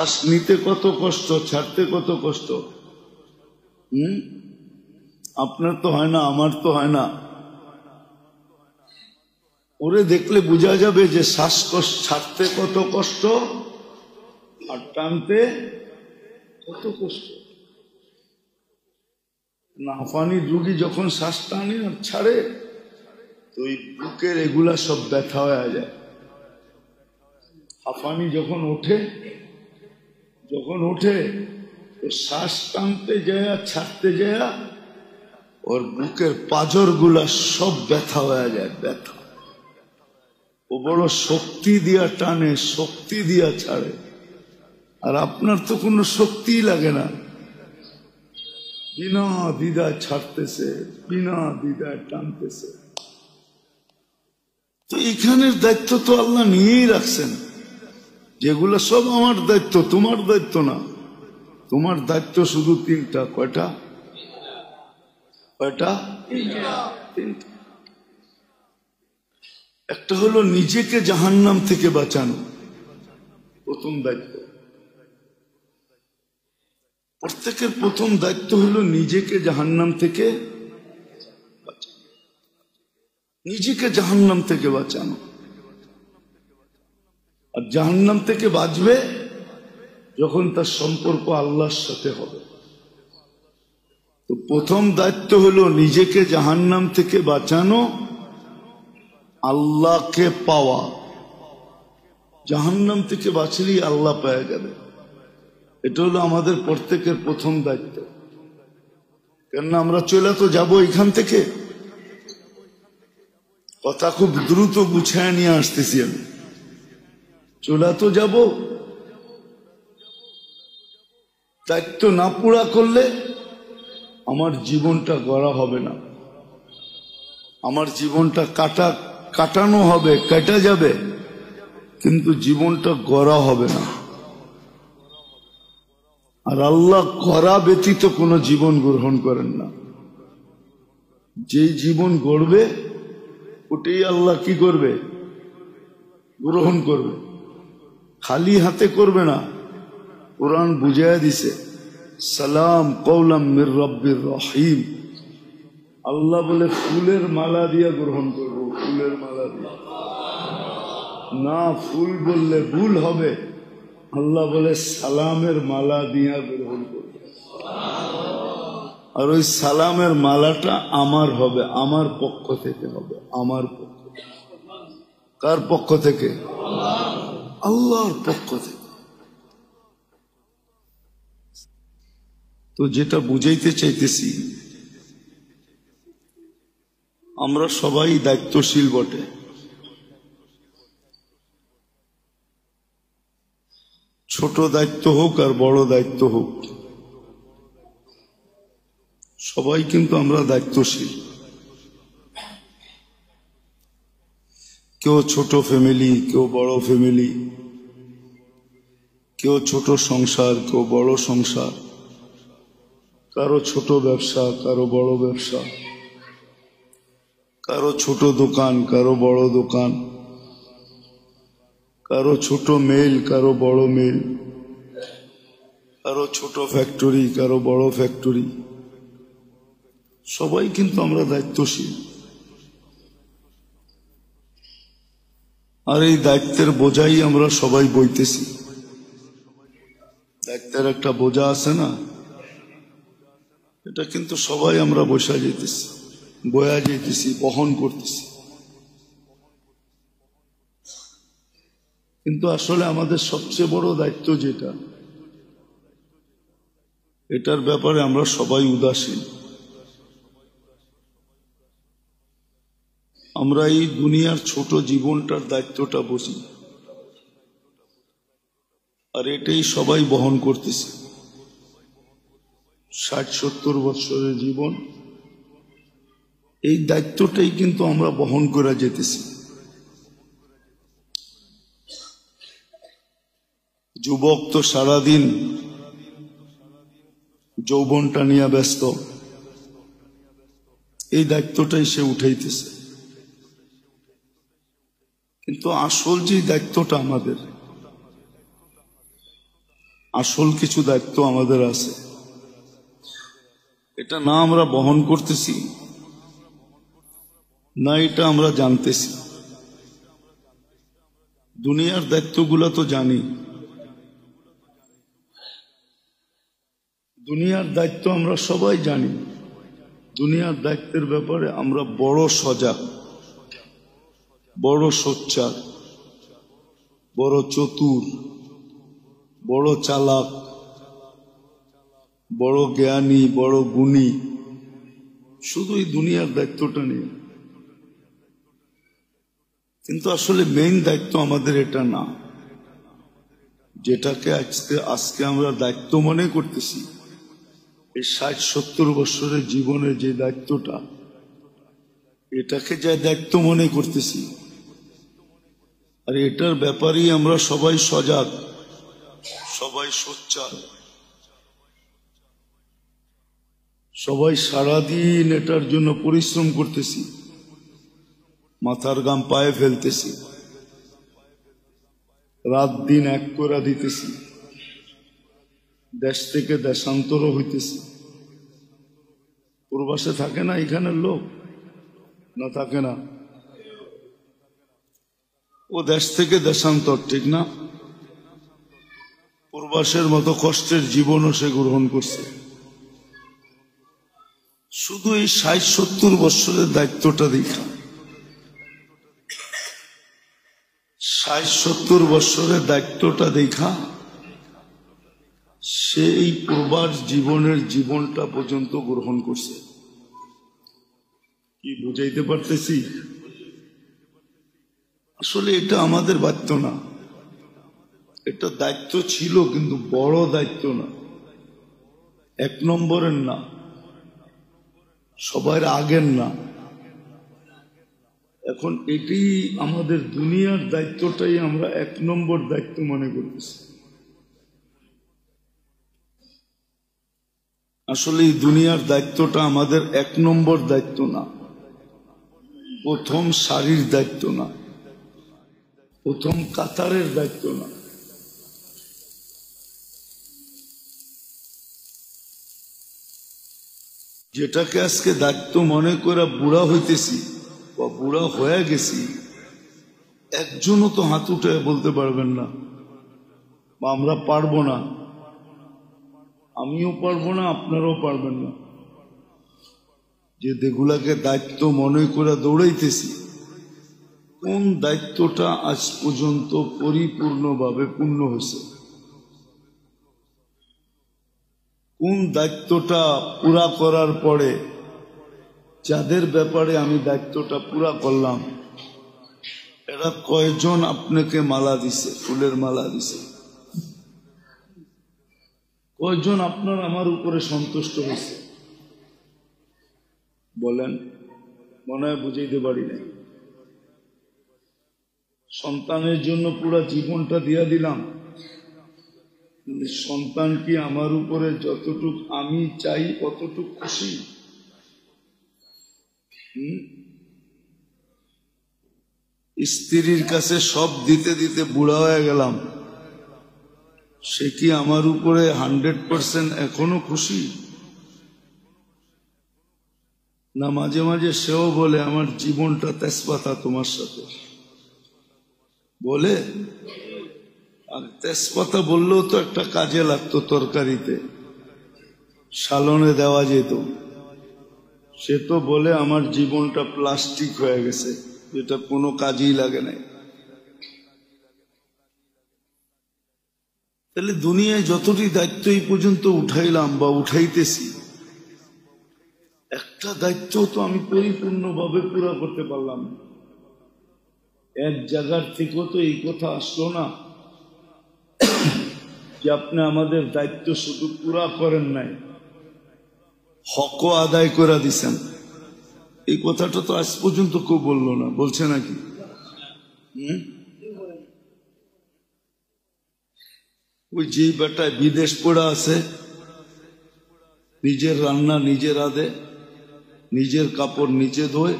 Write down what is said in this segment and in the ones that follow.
শ্বাস নিতে কত কষ্ট, ছাড়তে কত কষ্ট। আপনার তো হয় না, আমার তো হয় না। ওরে দেখলে বোঝা যাবে যে শ্বাস ছাড়তে কত কষ্ট আর টানতে কত কষ্ট। নাফানি রুগী যখন শ্বাস টানে আর ছাড়ে তো ওই বুকের এগুলা সব ব্যথা হয়ে যায়। হাফানি যখন ওঠে তো শ্বাস টানতে যায় ছাড়তে যায় ওর বুকের পাঁজর গুলা সব ব্যথা হয়ে যায়। ব্যথা ও বড় শক্তি দিয়া টানে, শক্তি দিয়া ছাড়ে। আর আপনার তো কোনো শক্তিই লাগে না, বিনা দ্বিধায় ছাড়তেছে, বিনা দ্বিধায় টানতেছে। তো এইখানের দায়িত্ব তো আল্লাহ নিয়েই রাখছেন। যেগুলো সব আমার দায়িত্ব, তোমার দায়িত্ব না। তোমার দায়িত্ব শুধু তিনটা। কয়টা? তিনটা। একটা হলো নিজেকে জাহান্নাম থেকে বাঁচানো, প্রথম দায়িত্ব। প্রত্যেকের প্রথম দায়িত্ব হলো নিজেকে জাহান্নাম থেকে বাঁচানো, নিজেকে জাহান্নাম থেকে বাঁচানো। আর জাহান্নাম থেকে বাঁচবে যখন তার সম্পর্ক আল্লাহর সাথে হবে। তো প্রথম দায়িত্ব হলো নিজেকে জাহান্নাম থেকে বাঁচানো, আল্লাহকে পাওয়া। জাহান্নাম থেকে বাঁচলেই আল্লাহ পেয়ে যাবে। এটা হলো আমাদের প্রত্যেকের প্রথম দায়িত্ব। কেননা আমরা চলে তো যাবো এখান থেকে। কথা খুব দ্রুত গুছায় নিয়ে আসতেছি আমি। চলে তো যাব, দায়িত্ব না পুরা করলে আমার জীবনটা গড়া হবে না। আমার জীবনটা কাটানো হবে, কাটা যাবে, কিন্তু জীবনটা গড়া হবে না। আর আল্লাহ গড়া ব্যতীত কোনো জীবন গ্রহণ করেন না। যেই জীবন গড়বে ওটাই আল্লাহ কি করবে? গ্রহণ করবে। খালি হাতে করবে না। কোরআন বুঝাইয়া দিছে, সালাম কওলাম মির রব্বির রহিম। আল্লাহ বলে ফুলের মালা দিয়া গ্রহণ করবো, ফুলের মালা দিয়া না। ফুল বললে ভুল হবে। আল্লাহ বলে সালামের মালা দিয়া গ্রহণ করবে। আর ওই সালামের মালাটা আমার হবে, আমার পক্ষ থেকে হবে। আমার পক্ষ। কার পক্ষ থেকে? আল্লাহর পক্ষ থেকে। তো যেটা বুঝাইতে চাইতেছি, আমরা সবাই দায়িত্বশীল বটে। ছোট দায়িত্ব হোক আর বড় দায়িত্ব হোক, সবাই কিন্তু আমরা দায়িত্বশীল। কেউ ছোট ফ্যামিলি, কেউ বড় ফ্যামিলি, কেউ ছোট সংসার, কেউ বড় সংসার, কারো ছোট ব্যবসা, কারো বড় ব্যবসা, কারো ছোট দোকান, কারো বড় দোকান, কারো ছোট মেল, কারো বড় মেল, কারো ছোট ফ্যাক্টরি, কারো বড় ফ্যাক্টরি। সবাই কিন্তু আমরা দায়িত্বশীল। আর এই দায়িত্বের বোঝাই আমরা সবাই বইতেছি। দায়িত্বের একটা বোঝা আছে না, এটা কিন্তু সবাই আমরা বসা যেতেছি, বয়া যেতেছি, বহন করতেছি। কিন্তু আসলে আমাদের সবচেয়ে বড় দায়িত্ব যেটা, এটার ব্যাপারে আমরা সবাই উদাসীন। আমরা এই দুনিয়ার ছোট জীবনটার দায়িত্বটা বুঝি, আর এটাই সবাই বহন করতেছে। 60-70 বছরের জীবন, এই দায়িত্বটাই কিন্তু আমরা বহন করে যেতেছি। যুবক তো সারাদিন যৌবনটা নিয়ে ব্যস্ত, এই দায়িত্বটাই সে উঠাইতেছে। কিন্তু আসল যে দায়িত্বটা আমাদের, আসল কিছু দায়িত্ব আমাদের আছে, এটা না আমরা বহন করতেছি, না এটা আমরা জানতেছি। দুনিয়ার দায়িত্বগুলো তো জানি, দুনিয়ার দায়িত্ব আমরা সবাই জানি। দুনিয়ার দায়িত্বের ব্যাপারে আমরা বড় সজাগ, বড় সোচ্চার, বড় চতুর, বড় চালাক, বড় জ্ঞানী, বড় গুণী, শুধু এই দুনিয়ার দায়িত্বটা নিয়ে। কিন্তু আসলে মেইন দায়িত্ব আমাদের এটা না, যেটাকে আজকে আমরা দায়িত্ব মনে করতেছি। এই 60-70 বছরের জীবনের যে দায়িত্বটা, এটাকে যা দায়িত্ব মনে করতেছি, আর এটার ব্যাপারেই আমরা সবাই সজাগ, সবাই সোচ্চার, সবাই সারাদিন এটার জন্য পরিশ্রম করতেছি, মাথার ঘাম পায়ে ফেলতেছি, রাত দিন এক করে দিতেছি, দেশ থেকে দেশান্তর হইতেছি। প্রবাসে থাকে না এখানের লোক, না থাকে না? ও দেশ থেকে দেশান্তর, ঠিক না? প্রবাসের মতো কষ্টের জীবনও সে গ্রহণ করছে। শুধু এই 60-70 বছরের দায়িত্বটা দেখা, 60-70 বছরের দায়িত্বটা দেখা সেই প্রবাস জীবনের জীবনটা পর্যন্ত গ্রহণ করছে। কি বুঝাইতে পারতেছি? আসলে এটা আমাদের দায়িত্ব না, এটা দায়িত্ব ছিল, কিন্তু বড় দায়িত্ব না, 1 নম্বরের না, সবার আগের না। এখন এটি আমাদের দুনিয়ার দায়িত্বটাই আমরা 1 নম্বর দায়িত্ব মনে করতেছি। আসলে এই দুনিয়ার দায়িত্বটা আমাদের 1 নম্বর দায়িত্ব না, প্রথম সারির দায়িত্ব না, প্রথম কাতারের দায়িত্ব না। যেটাকে আজকে দায়িত্ব মনে করে বুড়া হইতেছি বা বুড়া হয়ে গেছি, একজনও তো হাত উঠে বলতে পারবেন না বা আমরা পারবো না, আমিও পারবো না, আপনারাও পারবেন না। যে যেগুলাকে দায়িত্ব মনে করে দৌড়াইতেছি, কোন দায়িত্বটা আজ পর্যন্ত পরিপূর্ণভাবে পূর্ণ হয়েছে? কোন দায়িত্বটা পুরা করার পরে যাদের ব্যাপারে আমি দায়িত্বটা পুরা করলাম, এরা কয়জন আপনাকে মালা দিছে, ফুলের মালা দিছে? কয়জন আপনার আমার উপরে সন্তুষ্ট হয়েছে? বলেন, মনে হয় বুঝাইতে পারি না। সন্তানের জন্য পুরা জীবনটা দিয়া দিলাম, সন্তান কি আমার উপরে যতটুক আমি চাই অতটুক খুশি? স্ত্রীর কাছে সব দিতে দিতে বুড়া হয়ে গেলাম, সে কি আমার উপরে 100% এখনো খুশি? না মাঝে মাঝে সেও বলে আমার জীবনটা তেজপাতা তোমার সাথে, বলে? আর তেজপাতা বললেও তো একটা কাজে লাগতো, তরকারিতে সালনে দেওয়া যেত। সে তো বলে আমার জীবনটা প্লাস্টিক হয়ে গেছে, যেটা কোনো কাজেই লাগে নাই। তাহলে দুনিয়ায় যতটি দায়িত্ব এই পর্যন্ত উঠাইলাম বা উঠাইতেছি, একটা দায়িত্ব তো আমি পরিপূর্ণভাবে পুরা করতে পারলাম না। এক জায়গার থেকেও তো এই কথা আসলো না যে আপনি আমাদের দায়িত্ব শুধু পুরা করেন নাই, হকও আদায় করে দিছেন। এই কথাটা তো আজ পর্যন্ত কেউ বললো না, বলছে নাকি? ওই যেই বেটায় বিদেশ পড়া আছে, নিজের রান্না নিজে রাঁধে, নিজের কাপড় নিজে ধোয়,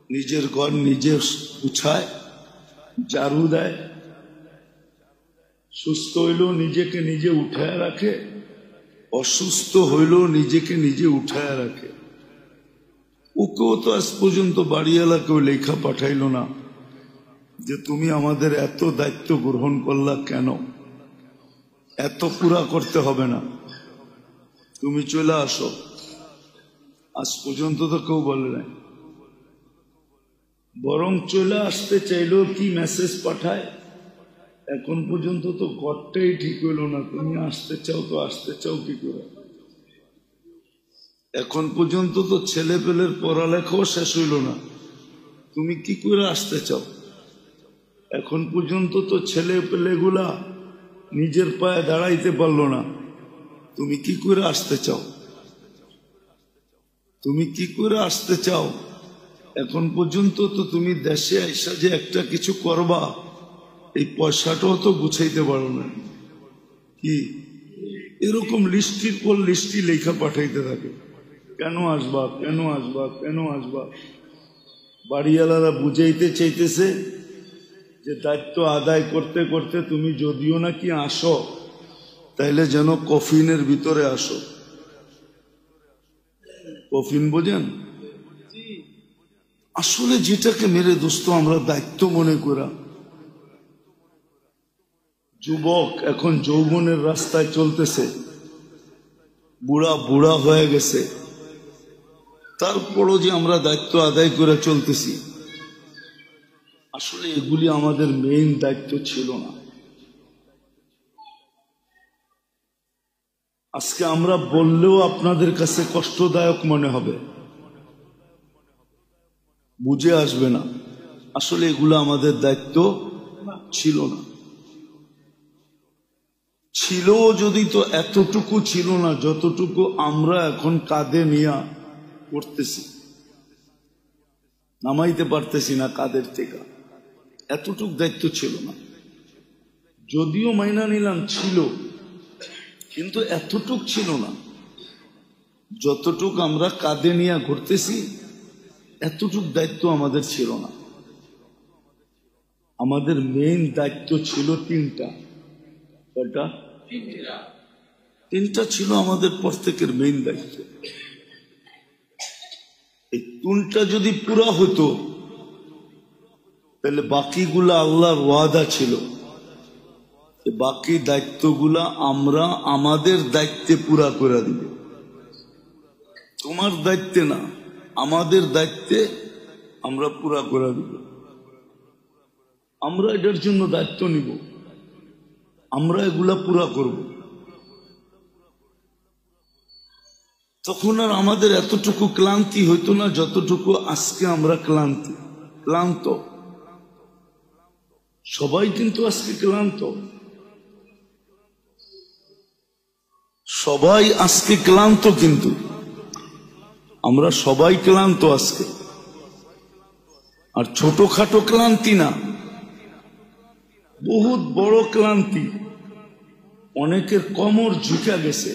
নিজের ঘর নিজে গুছায়, ঝাড়ু দেয়, সুস্থ হইলেও নিজেকে নিজে উঠায় রাখে, অসুস্থ হইলেও নিজেকে নিজে উঠায় রাখে। ওকেও তো আজ পর্যন্ত বাড়িওয়ালা কেউ লেখা পাঠাইল না যে তুমি আমাদের এত দায়িত্ব গ্রহণ করলা কেন, এত পুরা করতে হবে না, তুমি চলে আসো। আজ পর্যন্ত তো কেউ বলে নাই। বরং চলে আসতে চাইলেও কি মেসেজ পাঠায়, এখন পর্যন্ত তো ঘরটাই ঠিক হইল না, তুমি আসতে চাও তো আসতে চাও কি করে? এখন পর্যন্ত তো ছেলে পেলের পড়ালেখাও শেষ হইল না, তুমি কি করে আসতে চাও? এখন পর্যন্ত তো ছেলে পেলেগুলা নিজের পায়ে দাঁড়াইতে পারলো না, তুমি কি করে আসতে চাও? তুমি কি করে আসতে চাও? এখন পর্যন্ত তো তুমি দেশে আইসা যে একটা কিছু করবা, এই পয়সাটাও তো গুছাইতে পারো না। কি এরকম লিস্টির পর লিস্টি লেখা পাঠাইতে থাকে, কেন আসবা, কেন আসবা, কেন আসবা? বাড়িওয়ালারা বুঝাইতে চাইতেছে যে দায়িত্ব আদায় করতে করতে তুমি যদিও নাকি আসো, তাইলে যেন কফিনের ভিতরে আসো। কফিন বোঝেন? আসলে যেটাকে মেরে দোস্ত আমরা দায়িত্ব মনে করা। যুবক এখন যৌবনের রাস্তায় চলতেছে, বুড়া বুড়া হয়ে গেছে, তারপরও যে আমরা দায়িত্ব আদায় করে চলতেছি, আসলে এগুলি আমাদের মেইন দায়িত্ব ছিল না। আজকে আমরা বললেও আপনাদের কাছে কষ্টদায়ক মনে হবে, বুঝে আসবে না। আসলে এগুলো আমাদের দায়িত্ব ছিল না। ছিল যদি তো এতটুকু ছিল না যতটুকু আমরা এখন কাঁধে নিয়ে করতেছি, নামাইতে পারতেছি না কাঁধের থেকে, এতটুক দায়িত্ব ছিল না। যদিও মাইনা নিলাম ছিল, কিন্তু এতটুক ছিল না। যতটুক আমরা কাঁধে নিয়ে ঘুরতেছি এতটুক দায়িত্ব আমাদের ছিল না। আমাদের মেইন দায়িত্ব ছিল তিনটা। কয়টা? তিনটা ছিল আমাদের প্রত্যেকের মেইন দায়িত্ব। এই তিনটা যদি পুরা হতো তাহলে বাকিগুলা আল্লাহর ওয়াদা ছিল, বাকি দায়িত্বগুলা আমরা আমাদের দায়িত্বে পুরা করে দিব। তোমার দায়িত্বে না, আমাদের দায়িত্বে আমরা পুরা করে দিব। আমরা এটার জন্য দায়িত্ব নিব, আমরা এগুলা পুরা করব। তখন আর আমাদের এতটুকু ক্লান্তি হইতো না যতটুকু আজকে আমরা ক্লান্ত। সবাই কিন্তু আজকে ক্লান্ত, সবাই আজকে ক্লান্ত, কিন্তু আমরা সবাই ক্লান্ত আজকে। আর ছোটখাটো ক্লান্তি না, বহুত বড় ক্লান্তি। অনেকের কোমর ঝুঁকে গেছে,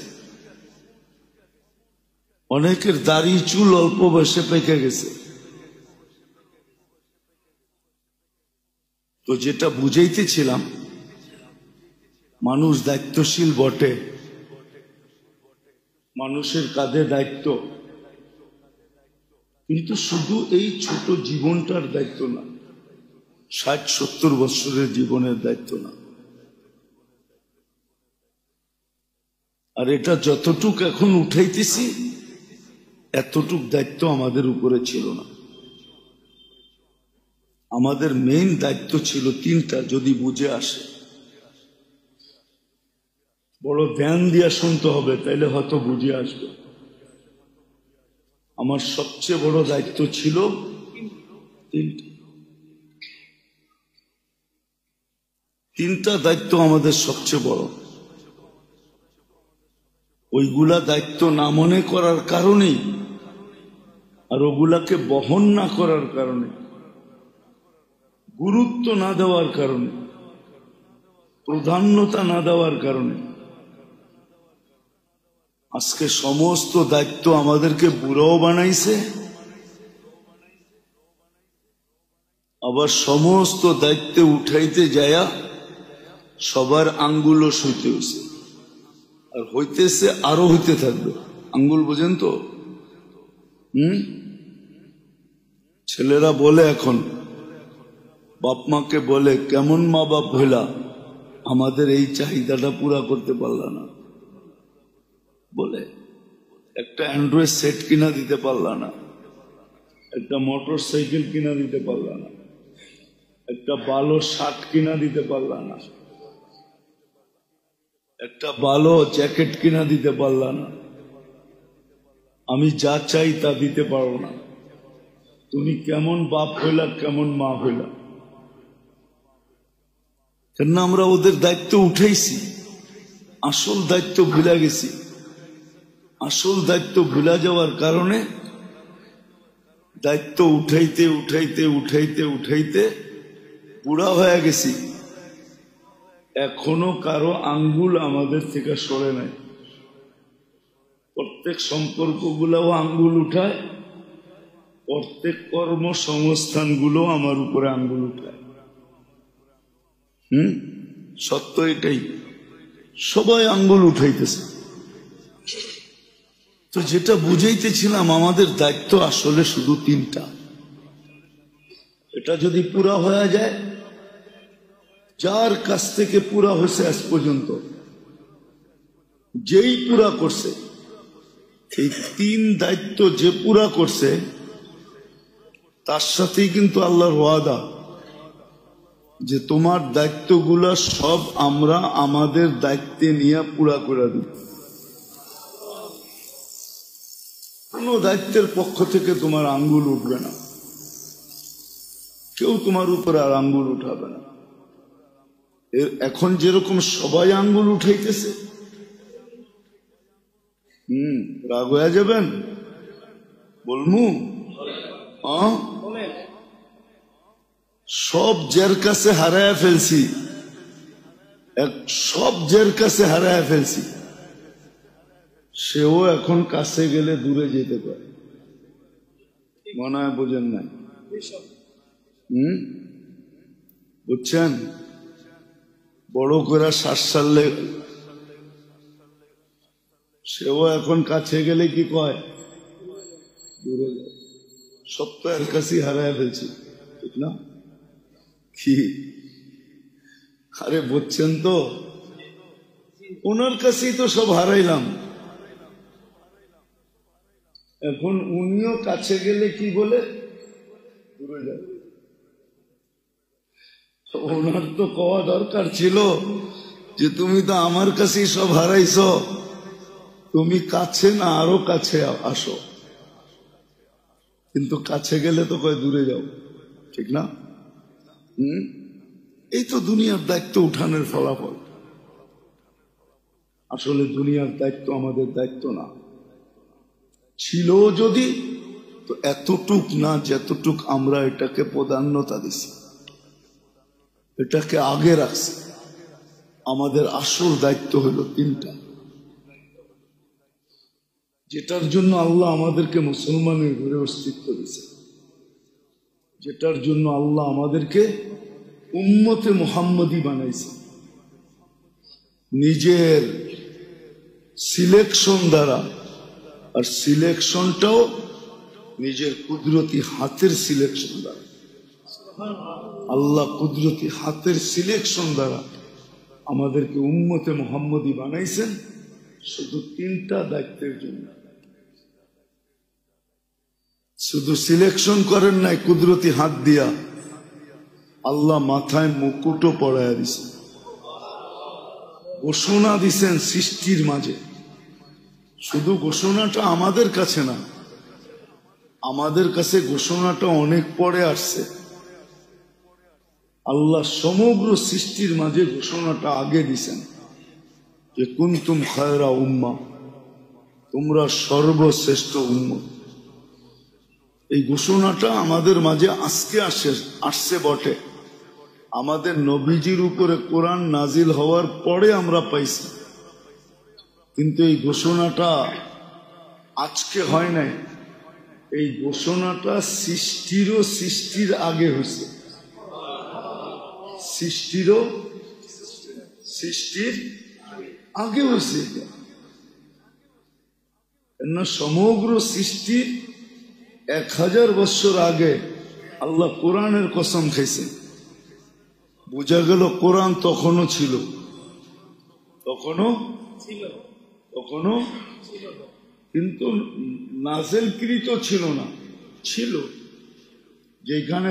অনেকের দাড়ি চুল অল্প বয়সে পেকে গেছে। তো যেটা বুঝাইতেছিলাম, মানুষ দায়িত্বশীল বটে, মানুষের কাঁধে দায়িত্ব, কিন্তু শুধু এই ছোট জীবনটার দায়িত্ব না, 60-70 বছরের জীবনের দায়িত্ব না। আর এটা যতটুক এখন উঠাইতেছি এতটুক দায়িত্ব আমাদের উপরে ছিল না। আমাদের মেইন দায়িত্ব ছিল তিনটা। যদি বুঝে আসে, বড় ধ্যান দিয়া শুনতে হবে, তাইলে হয়তো বুঝে আসবে। আমার সবচেয়ে বড় দায়িত্ব ছিল তিনটা দায়িত্ব আমাদের সবচেয়ে বড়। ওইগুলা দায়িত্ব না মনে করার কারণেই, আর ওগুলাকে বহন না করার কারণে, গুরুত্ব না দেওয়ার কারণে, প্রাধান্যতা না দেওয়ার কারণে আজকে সমস্ত দায়িত্ব আমাদেরকে বুড়াও বানাইছে, আবার সমস্ত দায়িত্বে উঠাইতে যায়া সবার আঙ্গুলও সইতে হয়েছে, আর হইতেছে, আরো হইতে থাকবে। আঙ্গুল বোঝেন তো? ছেলেরা বলে এখন, বাপ মাকে বলে, কেমন মা বাপ হইলা, আমাদের এই চাহিদাটা পুরা করতে পারলা না। বলে একটা অ্যান্ড্রয়েড সেট কিনা দিতে পারলা না, একটা মোটর সাইকেল কিনা দিতে পারলা না, একটা ভালো শার্ট কিনা দিতে পারলা না, একটা ভালো জ্যাকেট কিনা দিতে পারলা না, আমি যা চাই তা দিতে পারো না। তুমি কেমন বাপ হইলা, কেমন মা হইলা? কেন আমরা ওদের দায়িত্ব উঠেছি, আসল দায়িত্ব ভুলে গেছি। আসল দায়িত্ব ভুলে যাওয়ার কারণে দায়িত্ব উঠাইতে উঠাইতে উঠাইতে উঠাইতে বুড়া হয়ে গেছি। এখনো কারো আঙ্গুল আমাদের থেকে সরে নাই। প্রত্যেক সম্পর্কগুলোও আঙ্গুল উঠায়, প্রত্যেক কর্মসংস্থানগুলো আমার উপরে আঙ্গুল উঠায়। সত্য এটাই, সবাই আঙ্গুল উঠাইতেছে। তো যেটা বুঝাইতেছিলাম, আমাদের দায়িত্ব আসলে শুধু তিনটা। এটা যদি পুরা হয়ে যায়, যার কাছ থেকে পুরা হয়েছে আজ পর্যন্ত, যেই পুরা করছে, এই তিন দায়িত্ব যে পুরা করছে, তার সাথেই কিন্তু আল্লাহর ওয়াদা যে তোমার দায়িত্বগুলা সব আমরা আমাদের দায়িত্বে নিয়ে পুরা করে দিব। কোন দায়িত্বের পক্ষ থেকে তোমার আঙ্গুল উঠবে না, কেউ তোমার উপরে আর আঙ্গুল উঠাবে না। এখন যেরকম সবাই আঙ্গুল উঠাইতেছে, রাগ হয়ে যাবেন বলমু? সব জের কাছে হারায় ফেলছি, সব জের কাছে হারায় ফেলছি, সেও এখন কাছে গেলে দূরে যেতে পারে। মনে হয় বোঝেন নাই? বুঝছেন? বড় করে শ্বাস ছাড়লে সেও এখন কাছে গেলে কি কয়, দূরে যায়। সব তো এর কাছেই হারায় ফেলছি, ঠিক না? কি আরে বুঝছেন তো? ওনার কাছেই তো সব হারাইলাম, এখন উনিও কাছে গেলে কি বলে, দূরে যাবে। ওনার তো কওয়া দরকার ছিল যে তুমি তো আমার কাছেই সব হারাইছ, তুমি কাছে না আরো কাছে আসো। কিন্তু কাছে গেলে তো কয় দূরে যাও, ঠিক না? এই তো দুনিয়ার দায়িত্ব উঠানোর ফলাফল। আসলে দুনিয়ার দায়িত্ব আমাদের দায়িত্ব না, ছিল যদি তো এতটুক না যতটুক আমরা এটাকে প্রাধান্যতা দিছি, এটাকে আগে রাখছি। আমাদের আসল দায়িত্ব হলো তিনটা, যেটার জন্য আল্লাহ আমাদেরকে মুসলমানের ঘরে অস্তিত্ব দিয়েছে, যেটার জন্য আল্লাহ আমাদেরকে উম্মতে মুহাম্মদী বানাইছে, নিজের সিলেকশন দ্বারা। আর সিলেকশনটাও নিজের কুদরতি হাতের সিলেকশন দ্বারা। আল্লাহ কুদরতি হাতের সিলেকশন দ্বারা আমাদেরকে উম্মতে মুহাম্মদী বানাইছেন শুধু তিনটা দায়িত্বের জন্য। শুধু সিলেকশন করেন নাই কুদরতি হাত দিয়া, আল্লাহ মাথায় মুকুটও পড়াইয়া দিছেন, ঘোষণা দিছেন সৃষ্টির মাঝে। শুধু ঘোষণাটা আমাদের কাছে না, আমাদের কাছে ঘোষণাটা অনেক পরে আসছে। আল্লাহ সমগ্র সৃষ্টির মাঝে ঘোষণাটা আগে দিছেন যে কুনতুম খায়রা উম্মা, তোমরা সর্বশ্রেষ্ঠ উম্মত। এই ঘোষণাটা আমাদের মাঝে আজকে আসছে বটে, আমাদের নবীজির উপরে কোরআন নাজিল হওয়ার পরে আমরা পাইছি, কিন্তু এই ঘোষণাটা আজকে হয় নাই। এই ঘোষণাটা সৃষ্টির আগে হয়েছে, সৃষ্টির আগে হয়েছে না, সমগ্র সৃষ্টি 1000 বছর আগে আল্লাহ কোরআনের কসম খাইছে। বোঝা গেল কোরআন তখনও ছিল, তখনও কিন্তু নাজেলকৃত ছিল না, ছিল যেখানে